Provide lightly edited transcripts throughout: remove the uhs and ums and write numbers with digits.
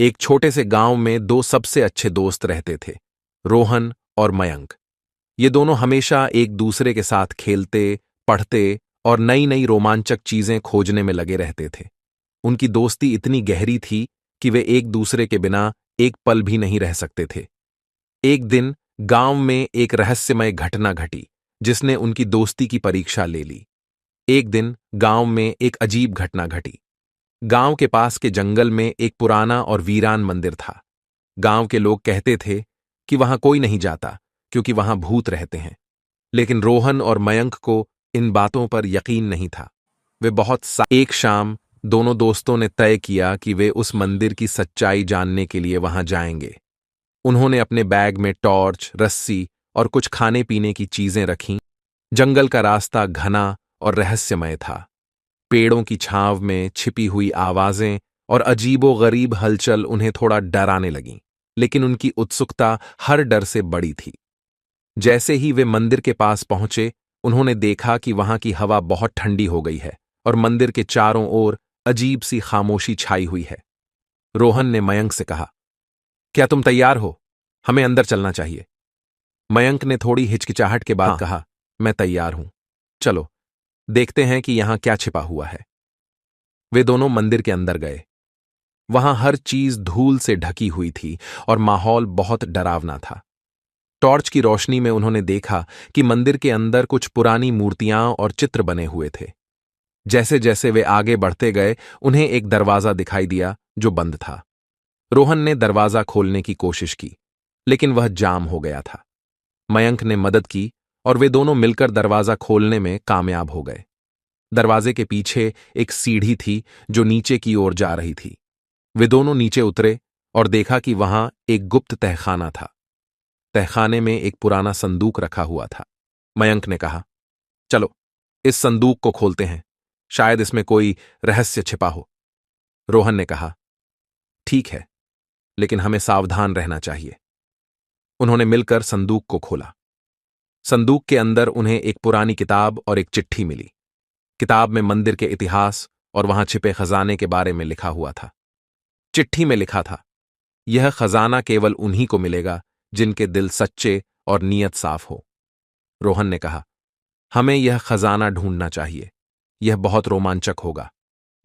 एक छोटे से गांव में दो सबसे अच्छे दोस्त रहते थे, रोहन और मयंक। ये दोनों हमेशा एक दूसरे के साथ खेलते, पढ़ते और नई नई रोमांचक चीजें खोजने में लगे रहते थे। उनकी दोस्ती इतनी गहरी थी कि वे एक दूसरे के बिना एक पल भी नहीं रह सकते थे। एक दिन गांव में एक रहस्यमय घटना घटी जिसने उनकी दोस्ती की परीक्षा ले ली। एक दिन गांव में एक अजीब घटना घटी। गांव के पास के जंगल में एक पुराना और वीरान मंदिर था। गांव के लोग कहते थे कि वहां कोई नहीं जाता क्योंकि वहां भूत रहते हैं। लेकिन रोहन और मयंक को इन बातों पर यकीन नहीं था। एक शाम दोनों दोस्तों ने तय किया कि वे उस मंदिर की सच्चाई जानने के लिए वहां जाएंगे। उन्होंने अपने बैग में टॉर्च, रस्सी और कुछ खाने पीने की चीजें रखीं। जंगल का रास्ता घना और रहस्यमय था। पेड़ों की छांव में छिपी हुई आवाजें और अजीबो-गरीब हलचल उन्हें थोड़ा डराने लगीं, लेकिन उनकी उत्सुकता हर डर से बड़ी थी। जैसे ही वे मंदिर के पास पहुंचे, उन्होंने देखा कि वहां की हवा बहुत ठंडी हो गई है और मंदिर के चारों ओर अजीब सी खामोशी छाई हुई है। रोहन ने मयंक से कहा, क्या तुम तैयार हो? हमें अंदर चलना चाहिए। मयंक ने थोड़ी हिचकिचाहट के बाद कहा, मैं तैयार हूं। चलो देखते हैं कि यहां क्या छिपा हुआ है। वे दोनों मंदिर के अंदर गए। वहां हर चीज धूल से ढकी हुई थी और माहौल बहुत डरावना था। टॉर्च की रोशनी में उन्होंने देखा कि मंदिर के अंदर कुछ पुरानी मूर्तियां और चित्र बने हुए थे। जैसे जैसे वे आगे बढ़ते गए, उन्हें एक दरवाजा दिखाई दिया जो बंद था। रोहन ने दरवाजा खोलने की कोशिश की, लेकिन वह जाम हो गया था। मयंक ने मदद की और वे दोनों मिलकर दरवाजा खोलने में कामयाब हो गए। दरवाजे के पीछे एक सीढ़ी थी जो नीचे की ओर जा रही थी। वे दोनों नीचे उतरे और देखा कि वहां एक गुप्त तहखाना था। तहखाने में एक पुराना संदूक रखा हुआ था। मयंक ने कहा, चलो इस संदूक को खोलते हैं, शायद इसमें कोई रहस्य छिपा हो। रोहन ने कहा, ठीक है, लेकिन हमें सावधान रहना चाहिए। उन्होंने मिलकर संदूक को खोला। संदूक के अंदर उन्हें एक पुरानी किताब और एक चिट्ठी मिली। किताब में मंदिर के इतिहास और वहां छिपे खजाने के बारे में लिखा हुआ था। चिट्ठी में लिखा था, यह खजाना केवल उन्हीं को मिलेगा जिनके दिल सच्चे और नीयत साफ हो। रोहन ने कहा, हमें यह खजाना ढूंढना चाहिए, यह बहुत रोमांचक होगा।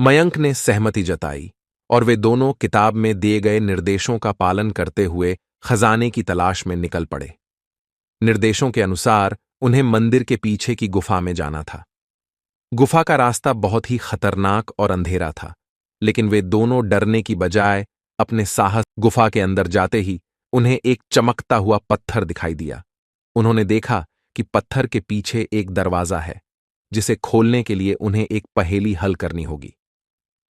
मयंक ने सहमति जताई और वे दोनों किताब में दिए गए निर्देशों का पालन करते हुए खजाने की तलाश में निकल पड़े। निर्देशों के अनुसार उन्हें मंदिर के पीछे की गुफा में जाना था। गुफा का रास्ता बहुत ही खतरनाक और अंधेरा था, लेकिन वे दोनों डरने की बजाय अपने साहस गुफा के अंदर जाते ही उन्हें एक चमकता हुआ पत्थर दिखाई दिया। उन्होंने देखा कि पत्थर के पीछे एक दरवाजा है, जिसे खोलने के लिए उन्हें एक पहेली हल करनी होगी।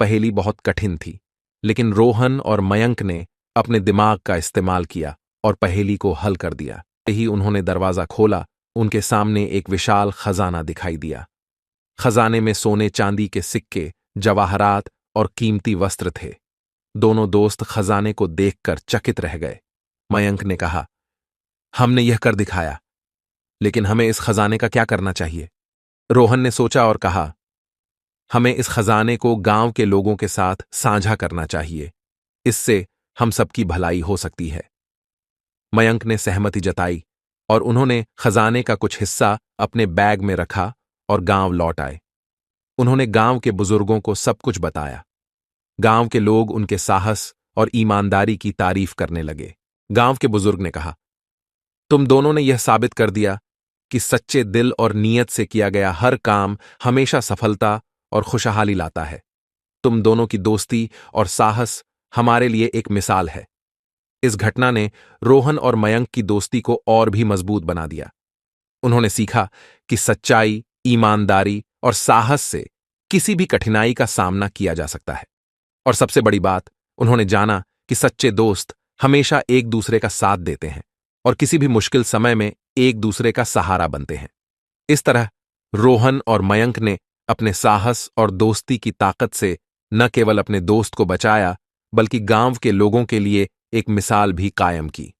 पहेली बहुत कठिन थी, लेकिन रोहन और मयंक ने अपने दिमाग का इस्तेमाल किया और पहेली को हल कर दिया। ही उन्होंने दरवाजा खोला, उनके सामने एक विशाल खजाना दिखाई दिया। खजाने में सोने चांदी के सिक्के, जवाहरात और कीमती वस्त्र थे। दोनों दोस्त खजाने को देखकर चकित रह गए। मयंक ने कहा, हमने यह कर दिखाया, लेकिन हमें इस खजाने का क्या करना चाहिए? रोहन ने सोचा और कहा, हमें इस खजाने को गांव के लोगों के साथ साझा करना चाहिए, इससे हम सबकी भलाई हो सकती है। मयंक ने सहमति जताई और उन्होंने खजाने का कुछ हिस्सा अपने बैग में रखा और गांव लौट आए। उन्होंने गांव के बुजुर्गों को सब कुछ बताया। गांव के लोग उनके साहस और ईमानदारी की तारीफ करने लगे। गांव के बुजुर्ग ने कहा, तुम दोनों ने यह साबित कर दिया कि सच्चे दिल और नीयत से किया गया हर काम हमेशा सफलता और खुशहाली लाता है। तुम दोनों की दोस्ती और साहस हमारे लिए एक मिसाल है। इस घटना ने रोहन और मयंक की दोस्ती को और भी मजबूत बना दिया। उन्होंने सीखा कि सच्चाई, ईमानदारी और साहस से किसी भी कठिनाई का सामना किया जा सकता है। और सबसे बड़ी बात, उन्होंने जाना कि सच्चे दोस्त हमेशा एक दूसरे का साथ देते हैं और किसी भी मुश्किल समय में एक दूसरे का सहारा बनते हैं। इस तरह रोहन और मयंक ने अपने साहस और दोस्ती की ताकत से न केवल अपने दोस्त को बचाया, बल्कि गांव के लोगों के लिए एक मिसाल भी कायम की।